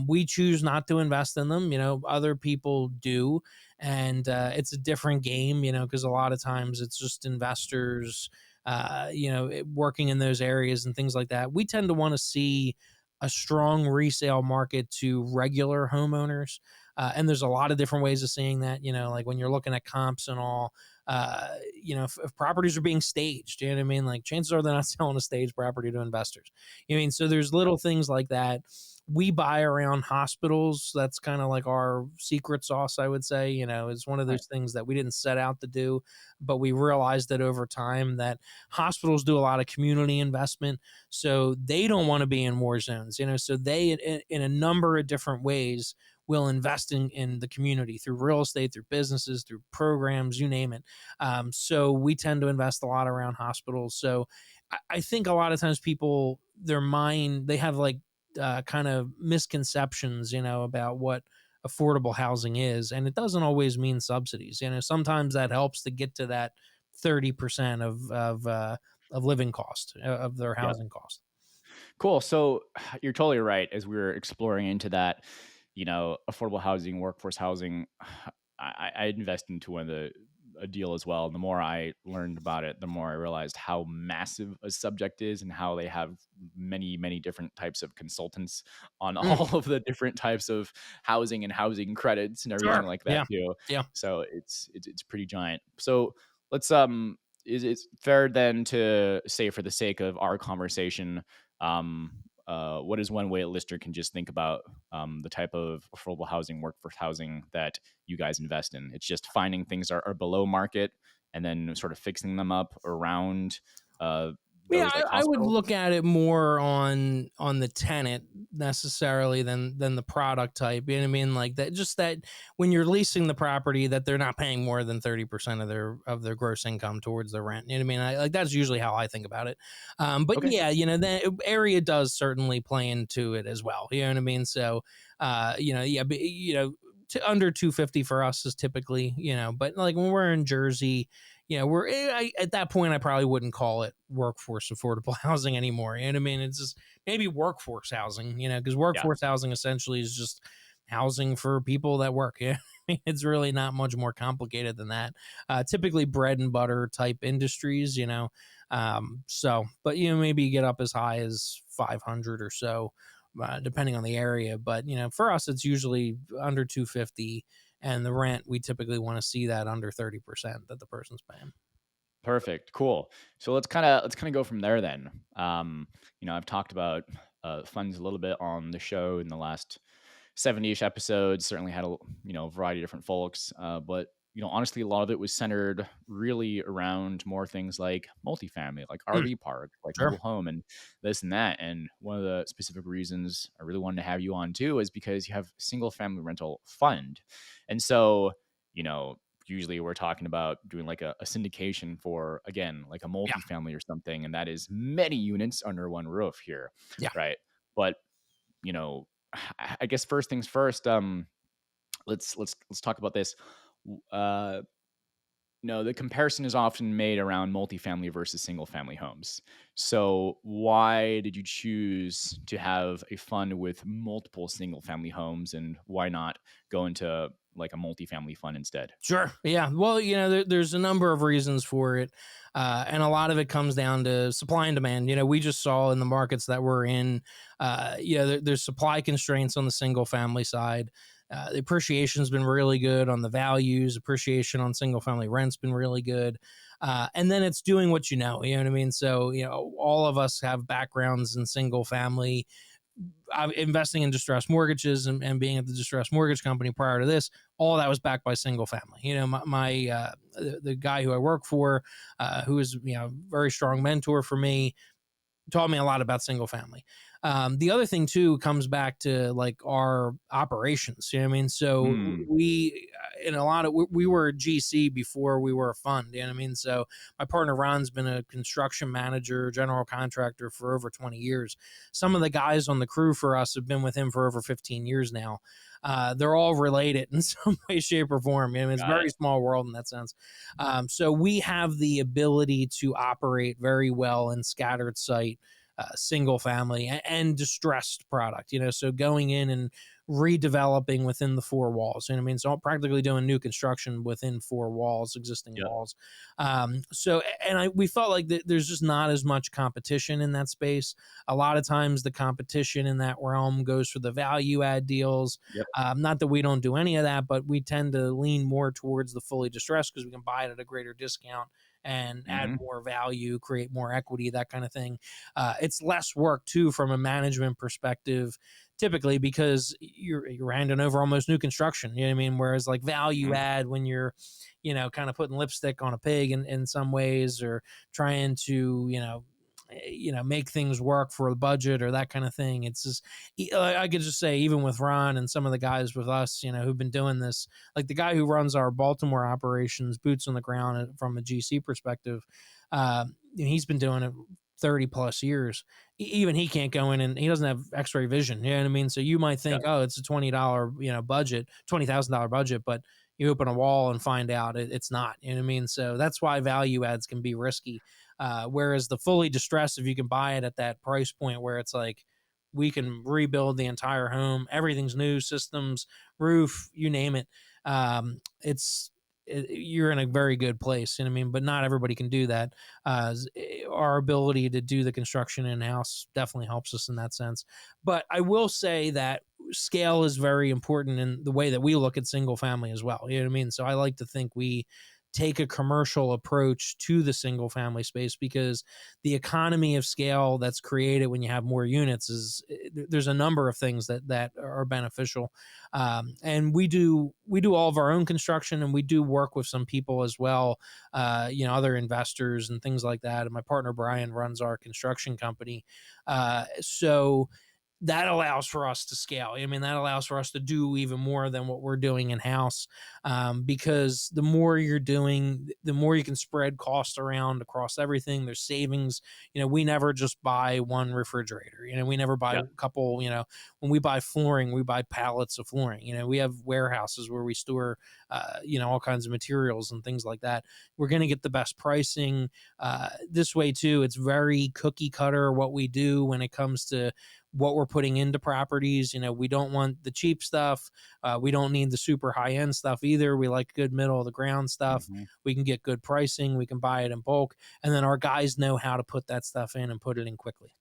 We choose not to invest in them. Other people do, and it's a different game. Because a lot of times it's just investors, working in those areas and things like that. We tend to want to see a strong resale market to regular homeowners. And there's a lot of different ways of seeing that, like when you're looking at comps and all, if properties are being staged, you know what I mean? Like chances are they're not selling a staged property to investors. You know what I mean? So there's little things like that. We buy around hospitals. That's kind of like our secret sauce, I would say. It's one of Right. those things that we didn't set out to do, but we realized that over time that hospitals do a lot of community investment. So they don't want to be in war zones, so they, in a number of different ways, will invest in the community through real estate, through businesses, through programs, you name it. So we tend to invest a lot around hospitals. So I think a lot of times people, their mind, they have like kind of misconceptions, about what affordable housing is. And it doesn't always mean subsidies. Sometimes that helps to get to that 30% of living cost of their Yeah. housing cost. Cool. So you're totally right. As we were exploring into that, affordable housing, workforce housing, I invest into one of a deal as well. And the more I learned about it, the more I realized how massive a subject is and how they have many, many different types of consultants on Mm, all of the different types of housing and housing credits and everything sure. like that Yeah. too. Yeah. So it's pretty giant. So let's is it fair then to say, for the sake of our conversation, what is one way a listener can just think about the type of affordable housing, workforce housing that you guys invest in? It's just finding things are below market and then sort of fixing them up around Yeah, those like I would hospitals. look at it more on the tenant necessarily than the product type. You know what I mean? Like that, just that when you're leasing the property, that they're not paying more than 30% of their gross income towards the rent. You know what I mean? Like that's usually how I think about it. But Okay. yeah, the area does certainly play into it as well. You know what I mean? So, yeah, but, to under 250 for us is typically, but like when we're in Jersey, at that point I probably wouldn't call it workforce affordable housing anymore. You know what I mean? It's just maybe workforce housing, because Yeah. workforce housing essentially is just housing for people that work. Yeah. It's really not much more complicated than that. Typically bread and butter type industries, but maybe you get up as high as 500 or so, depending on the area. But for us, it's usually under 250, and the rent we typically want to see that under 30% that the person's paying. Perfect. Cool. So let's kind of go from there then. I've talked about funds a little bit on the show in the last 70-ish episodes. Certainly had a variety of different folks, but honestly, a lot of it was centered really around more things like multifamily, like Mm, RV park, like sure. mobile home, and this and that. And one of the specific reasons I really wanted to have you on too is because you have single family rental fund, and so you know usually we're talking about doing like a syndication for, again, like a Yeah. multifamily or something, and that is many units under one roof here, Yeah. right? But you know, I guess first things first. Let's talk about this. Uh, No, the comparison is often made around multifamily versus single family homes. So, why did you choose to have a fund with multiple single family homes, and why not go into like a multifamily fund instead? Sure. Yeah. Well, there's a number of reasons for it. And a lot of it comes down to supply and demand. We just saw in the markets that we're in, there's supply constraints on the single family side. The appreciation has been really good on the values, appreciation on single family rent's been really good. And then it's doing what you know what I mean? So, all of us have backgrounds in single family investing in distressed mortgages and being at the distressed mortgage company prior to this, all that was backed by single family. The guy who I work for, who is very strong mentor for me, taught me a lot about single family. The other thing too comes back to like our operations. You know what I mean? So Hmm. we, in a lot of, we were a GC before we were a fund. You know what I mean? So my partner Ron's been a construction manager, general contractor for over 20 years. Some of the guys on the crew for us have been with him for over 15 years now. They're all related in some way, shape, or form. You know, it's a Got very it. small world in that sense. So we have the ability to operate very well in scattered site, single family and distressed product. So going in and redeveloping within the four walls. You know what I mean? So practically doing new construction within four walls, existing Yep. walls. We felt like there's just not as much competition in that space. A lot of times the competition in that realm goes for the value add deals. Yep. Not that we don't do any of that, but we tend to lean more towards the fully distressed because we can buy it at a greater discount and add Hmm. more value, create more equity, that kind of thing. It's less work too from a management perspective, typically because you're handing over almost new construction. You know what I mean? Whereas like value Hmm. add, when you're kind of putting lipstick on a pig in some ways, or trying to make things work for the budget or that kind of thing. It's just I could just say, even with Ron and some of the guys with us, who've been doing this, like the guy who runs our Baltimore operations, boots on the ground from a GC perspective, he's been doing it 30 plus years. Even he can't go in, and he doesn't have x-ray vision. You know what I mean? So you might Yeah. think, oh, it's a $20, budget, $20,000 budget, but you open a wall and find out it's not. You know what I mean? So that's why value adds can be risky. Whereas the fully distressed, if you can buy it at that price point where it's like we can rebuild the entire home, everything's new, systems, roof, you name it. You're in a very good place. You know what I mean? But not everybody can do that. Our ability to do the construction in house definitely helps us in that sense. But I will say that scale is very important in the way that we look at single family as well. You know what I mean? So I like to think we take a commercial approach to the single family space, because the economy of scale that's created when you have more units there's a number of things that are beneficial. And we do all of our own construction, and we do work with some people as well, other investors and things like that. And my partner Brian runs our construction company. So that allows for us to scale. I mean, that allows for us to do even more than what we're doing in house, because the more you're doing, the more you can spread costs around across everything. There's savings. We never just buy one refrigerator. We never buy Yeah. a couple. When we buy flooring, we buy pallets of flooring. We have warehouses where we store, all kinds of materials and things like that. We're going to get the best pricing this way too. It's very cookie cutter what we do when it comes to what we're putting into properties. We don't want the cheap stuff. We don't need the super high end stuff either. We like good middle of the ground stuff. Hmm. We can get good pricing. We can buy it in bulk. And then our guys know how to put that stuff in and put it in quickly.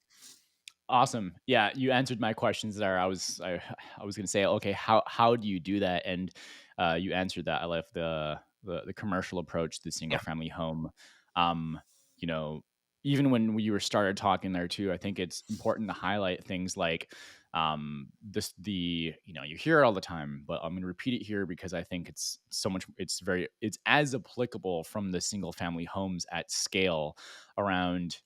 Awesome. Yeah, you answered my questions there. I was gonna say, okay, how do you do that? And you answered that. I love the commercial approach to the single Yeah. family home. Um, you know, even when we were started talking there too, I think it's important to highlight things like this the you hear it all the time, but I'm gonna repeat it here because I think it's so much. It's as applicable from the single family homes at scale around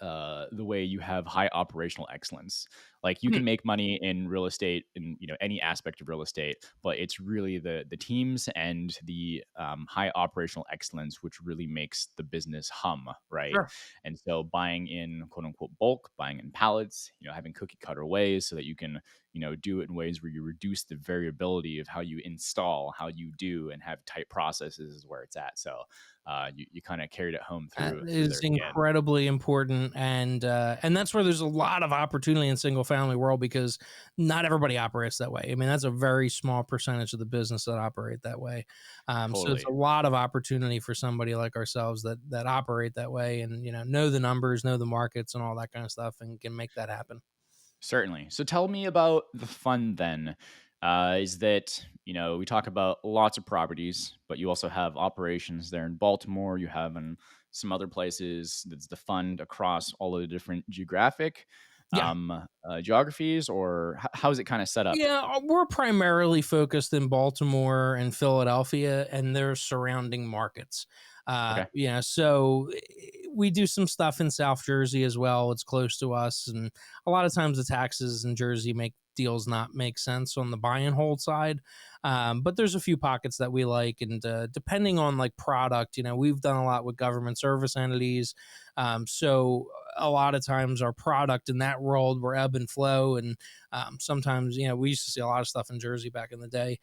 the way you have high operational excellence. Like you can make money in real estate in any aspect of real estate, but it's really the teams and the high operational excellence which really makes the business hum, right? Sure. And so buying in quote unquote bulk, buying in pallets, having cookie cutter ways so that you can do it in ways where you reduce the variability of how you install, how you do, and have tight processes is where it's at. So you kind of carried it home through Is there at the end. incredibly important, and that's where there's a lot of opportunity in single family world because not everybody operates that way. I mean, that's a very small percentage of the business that operate that way. So it's Totally. a lot of opportunity for somebody like ourselves that operate that way, and know the numbers, know the markets, and all that kind of stuff, and can make that happen. Certainly. So tell me about the fund then. Is that, we talk about lots of properties, but you also have operations there in Baltimore. You have in some other places. That's the fund across all of the different Yeah. geographies, or how is it kind of set up? Yeah, we're primarily focused in Baltimore and Philadelphia and their surrounding markets. Okay. So we do some stuff in South Jersey as well. It's close to us, and a lot of times the taxes in Jersey make deals not make sense on the buy and hold side. But there's a few pockets that we like, and depending on like product, we've done a lot with government service entities. So a lot of times our product in that world will ebb and flow, and sometimes, we used to see a lot of stuff in Jersey back in the day.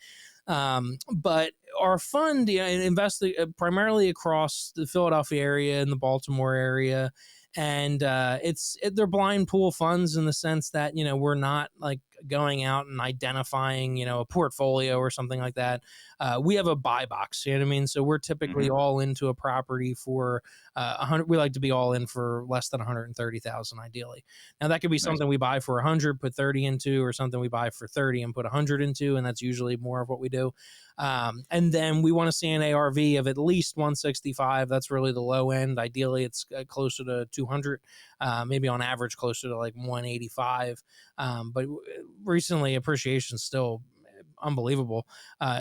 But our fund, invested primarily across the Philadelphia area and the Baltimore area. And they're blind pool funds in the sense that, we're not like going out and identifying, a portfolio or something like that. We have a buy box, you know what I mean? So we're typically Hmm. all into a property for 100. We like to be all in for less than 130,000 ideally. Now that could be Nice. something we buy for 100, put 30 into, or something we buy for 30 and put 100 into, and that's usually more of what we do. And then we want to see an ARV of at least 165. That's really the low end. Ideally, it's closer to 200, maybe on average closer to like 185. But recently, appreciation still unbelievable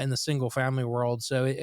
in the single family world. So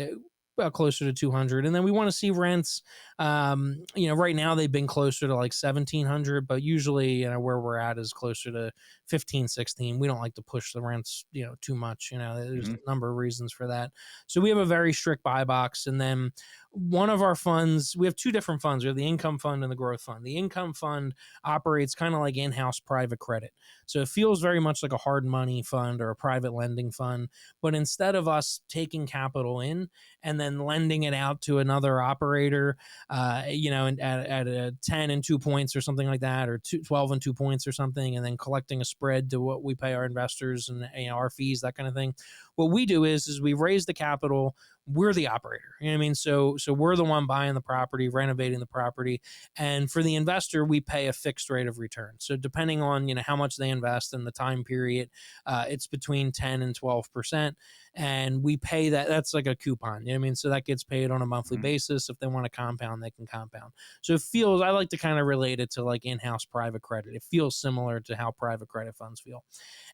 about closer to 200. And then we want to see rents. Right now they've been closer to like 1700, but usually, where we're at is closer to 15, 16. We don't like to push the rents, too much. There's Hmm. a number of reasons for that. So we have a very strict buy box. And then one of our funds, we have two different funds. We have the income fund and the growth fund. The income fund operates kind of like in-house private credit. So it feels very much like a hard money fund or a private lending fund. But instead of us taking capital in and then lending it out to another operator, and at a 10 and 2 points or something like that, or 12 and 2 points or something, and then collecting a spread to what we pay our investors and our fees, that kind of thing. What we do is we raise the capital. We're the operator. You know what I mean? So we're the one buying the property, renovating the property, and for the investor, we pay a fixed rate of return. So depending on how much they invest in the time period, it's between 10 and 12%, and we pay that. That's like a coupon. You know what I mean? So that gets paid on a monthly Hmm. basis. If they want to compound, they can compound. So it feels. I like to kind of relate it to like in-house private credit. It feels similar to how private credit funds feel,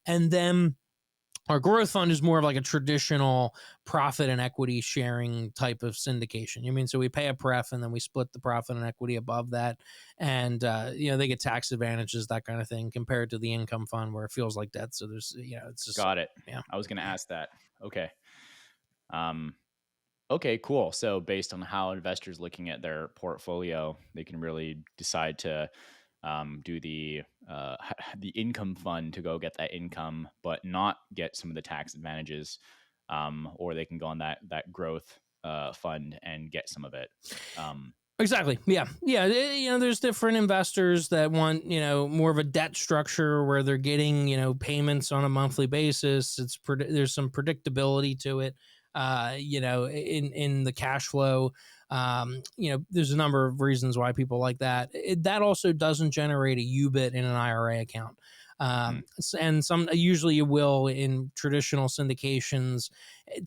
and then our growth fund is more of like a traditional profit and equity sharing type of syndication. You mean, so we pay a pref and then we split the profit and equity above that, and they get tax advantages, that kind of thing, compared to the income fund where it feels like debt. So there's, it's just, Got it. yeah. I was going to ask that. Okay. Um, Okay, cool. So based on how investors looking at their portfolio, they can really decide to do the income fund to go get that income, but not get some of the tax advantages, or they can go on that growth fund and get some of it. Um, Exactly. Yeah. Yeah. There's different investors that want, more of a debt structure where they're getting, payments on a monthly basis. There's some predictability to it, in the cash flow. There's a number of reasons why people like that. That also doesn't generate a UBIT in an IRA account. hmm, And usually you will in traditional syndications,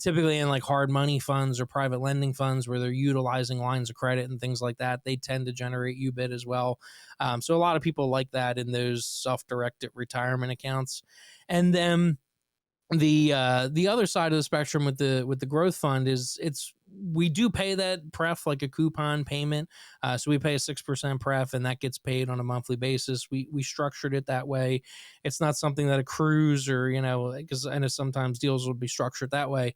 typically in like hard money funds or private lending funds where they're utilizing lines of credit and things like that. They tend to generate UBIT as well. So a lot of people like that in those self-directed retirement accounts. And then the other side of the spectrum with the growth fund is it's we do pay that pref like a coupon payment. So we pay a 6% pref, and that gets paid on a monthly basis. We structured it that way. It's not something that accrues, or because I know sometimes deals will be structured that way.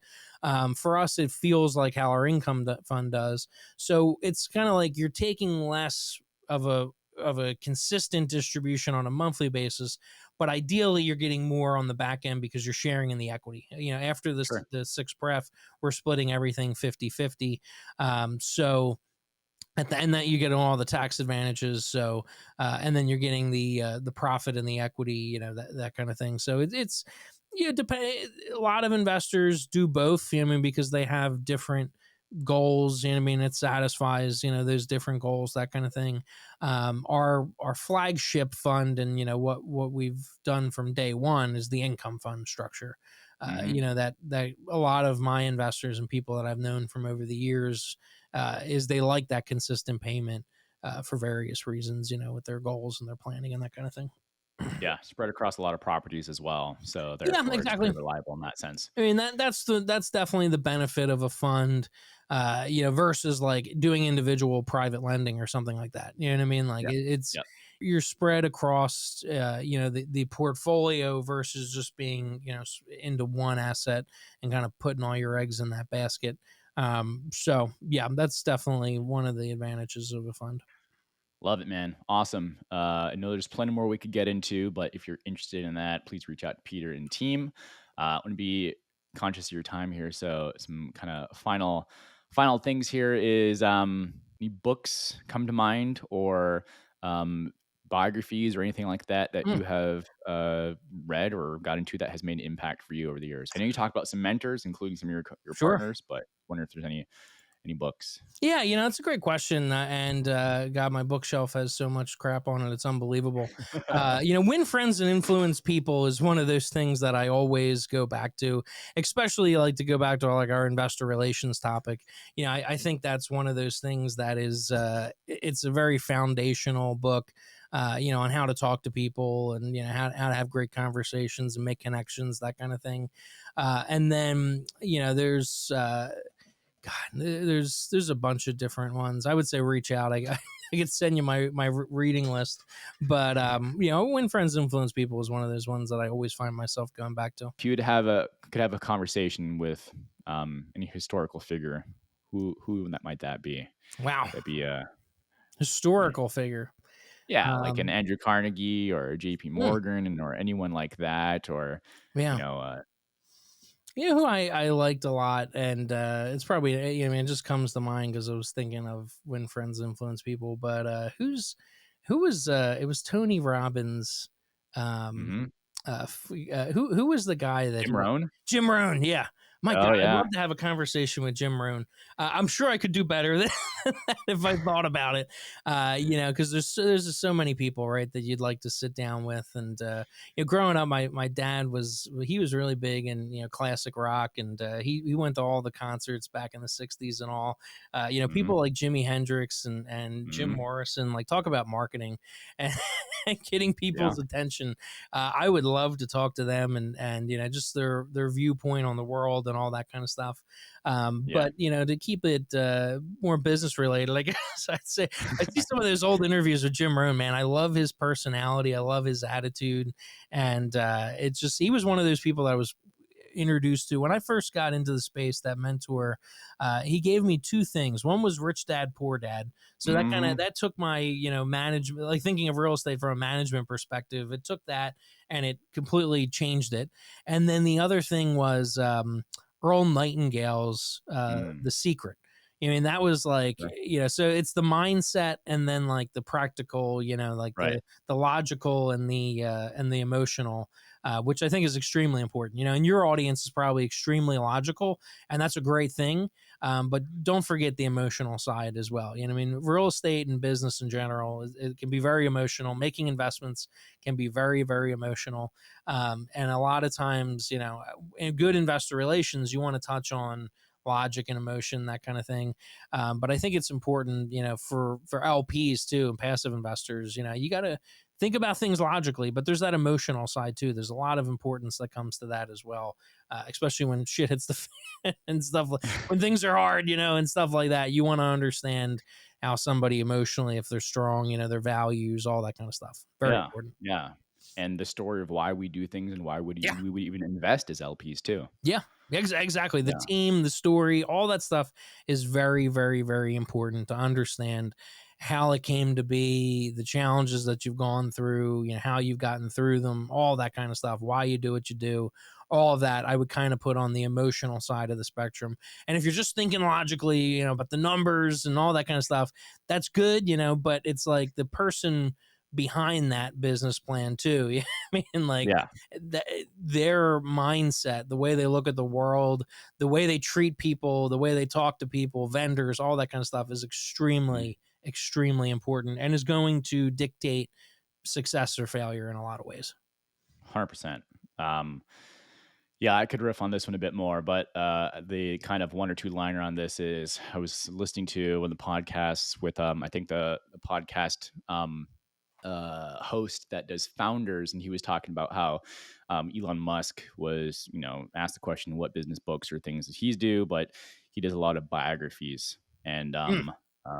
For us, it feels like how our income fund does. So it's kind of like you're taking less of a consistent distribution on a monthly basis, but ideally you're getting more on the back end because you're sharing in the equity. After this Sure. the six pref, we're splitting everything 50-50. So at the end that you get all the tax advantages. So and then you're getting the profit and the equity, that kind of thing. So it's depend. A lot of investors do both. Because they have different goals. It satisfies those different goals, that kind of thing. Our flagship fund, and what we've done from day one, is the income fund structure. Hmm. That a lot of my investors and people that I've known from over the years, is they like that consistent payment, for various reasons, with their goals and their planning and that kind of thing. Yeah, spread across a lot of properties as well. So Yeah, therefore, it's exactly. pretty reliable in that sense. That's definitely the benefit of a fund, versus like doing individual private lending or something like that. You know what I mean? Like Yeah. it's Yeah. you're spread across, the portfolio versus just being, into one asset and kind of putting all your eggs in that basket. So yeah, that's definitely one of the advantages of a fund. Love it, man. Awesome. I know there's plenty more we could get into, but if you're interested in that, please reach out to Peter and team. I want to be conscious of your time here. So some kind of final things here is any books come to mind, or um, biographies or anything like that that Mm, you have read or got into that has made an impact for you over the years? I know you talked about some mentors, including some of your sure. partners, but wonder if there's any books. Yeah, it's a great question, and God, my bookshelf has so much crap on it; it's unbelievable. Win friends and influence people is one of those things that I always go back to, especially like to go back to like our investor relations topic. I think that's one of those things that is, it's a very foundational book. On how to talk to people, and how to have great conversations and make connections, that kind of thing. And then there's God, there's a bunch of different ones. I would say reach out. I could send you my reading list, but When Friends Influence People is one of those ones that I always find myself going back to. If you could have a conversation with any historical figure, who that be? Wow, That'd be any- historical figure. yeah, like an Um, Andrew Carnegie or J.P. hmm, Morgan, or anyone like that, or you yeah. know, uh, Who I liked a lot, and it's probably, it just comes to mind because I was thinking of When Friends Influence People. But who was it was Tony Robbins. Um, mhm. who was the guy that Jim he Rohn. Jim Rohn, yeah. My God, Oh I'd yeah. love to have a conversation with Jim Rohn. I'm sure I could do better than that if I thought about it. Because there's just so many people, right, that you'd like to sit down with. And growing up, my dad was really big in classic rock, and he went to all the concerts back in the '60s and all. Hmm. People like Jimi Hendrix and Jim Hmm. Morrison, like talk about marketing and, and getting Yeah. people's attention. I would love to talk to them, and just their viewpoint on the world and all that kind of stuff. Yeah. But to keep it more business related, I guess I'd say I see some of those old interviews with Jim Rohn. Man, I love his personality, I love his attitude, and it's just he was one of those people that I was introduced to when I first got into the space. That mentor, he gave me two things. One was Rich Dad Poor Dad, so Hmm. that took my management, like thinking of real estate from a management perspective. It took that and it completely changed it. And then the other thing was Earl Nightingale's Mm. The Secret. That was like, Sure. so it's the mindset, and then like the practical, like Right. the logical and the emotional, which I think is extremely important. And your audience is probably extremely logical, and that's a great thing. But don't forget the emotional side as well. Real estate and business in general, it can be very emotional. Making investments can be very, very emotional. And a lot of times, in good investor relations, you want to touch on logic and emotion, that kind of thing. But I think it's important, for LPs too and passive investors. You got to think about things logically, but there's that emotional side too. There's a lot of importance that comes to that as well, especially when shit hits the fan and stuff like when things are hard, and stuff like that. You want to understand how somebody emotionally, if they're strong, their values, all that kind of stuff. Very Yeah. important. Yeah. And the story of why we do things and why Yeah. we would even invest as LPs too. Yeah, exactly. The Yeah. team, the story, all that stuff is very, very, very important to understand how it came to be, the challenges that you've gone through, how you've gotten through them, all that kind of stuff, why you do what you do, all of that. I would kind of put on the emotional side of the spectrum. And if you're just thinking logically, about the numbers and all that kind of stuff, that's good, but it's like the person behind that business plan too. I mean, like Yeah. their mindset, the way they look at the world, the way they treat people, the way they talk to people, vendors, all that kind of stuff is Mhm. extremely, extremely important and is going to dictate success or failure in a lot of ways. 100%. Um, yeah, I could riff on this one a bit more, but the kind of one or two liner on this is I was listening to one of the podcasts with I think the podcast host that does founders, and he was talking about how Elon Musk was, asked the question, what business books or things does he do? But he does a lot of biographies and Mm,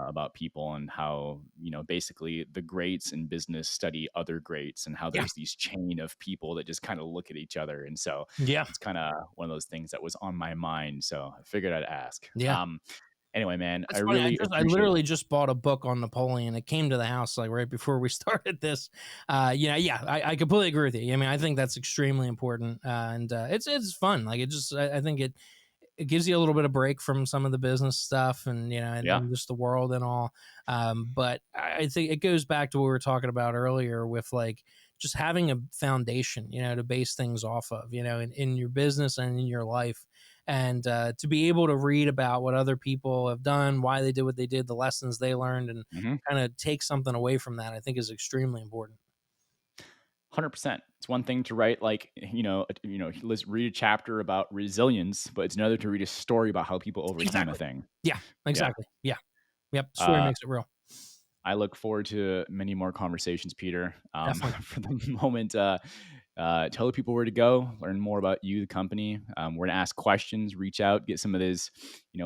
about people and how, basically the greats in business study other greats and how yeah, there's these chain of people that just kind of look at each other. And so yeah, it's kind of one of those things that was on my mind. So I figured I'd ask. yeah. Anyway, man, I That's funny. really I appreciate. literally just bought a book on Napoleon. It came to the house like right before we started this. Yeah, I completely agree with you. I mean, I think that's extremely important, and it's fun. Like it just, I think it gives you a little bit of break from some of the business stuff and Yeah. and just the world and all. But I think it goes back to what we were talking about earlier with like just having a foundation, to base things off of, in your business and in your life. And to be able to read about what other people have done, why they did what they did, the lessons they learned, and Mhm. kind of take something away from that, I think is extremely important. 100%. It's one thing to write like, let's read a chapter about resilience, but it's another to read a story about how people overcame a Exactly. thing. Yeah, Yeah. exactly. Yeah. Yep. Story Uh, makes it real. I look forward to many more conversations, Peter. Definitely. For the moment, tell the people where to go, learn more about you, the company. We're gonna ask questions, reach out, get some of this,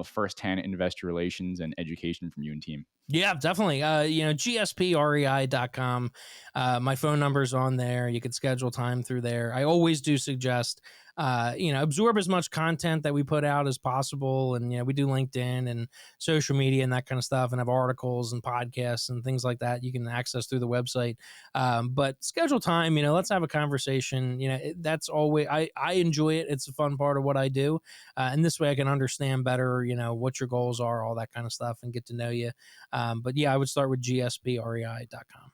firsthand investor relations and education from you and team. Yeah, definitely. GSPREI.com. My phone number's on there. You can schedule time through there. I always do suggest, absorb as much content that we put out as possible. And, we do LinkedIn and social media and that kind of stuff and have articles and podcasts and things like that you can access through the website. But schedule time, let's have a conversation. That's always, I enjoy it. It's a fun part of what I do. And this way I can understand better, what your goals are, all that kind of stuff and get to know you. But yeah, I would start with gsprei.com.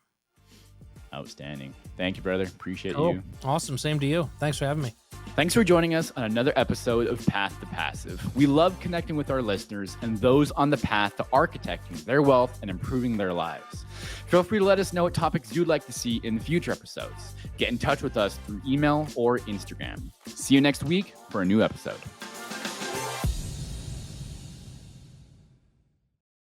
Outstanding. Thank you, brother. Appreciate Cool. you. Awesome. Same to you. Thanks for having me. Thanks for joining us on another episode of Path to Passive. We love connecting with our listeners and those on the path to architecting their wealth and improving their lives. Feel free to let us know what topics you'd like to see in future episodes. Get in touch with us through email or Instagram. See you next week for a new episode.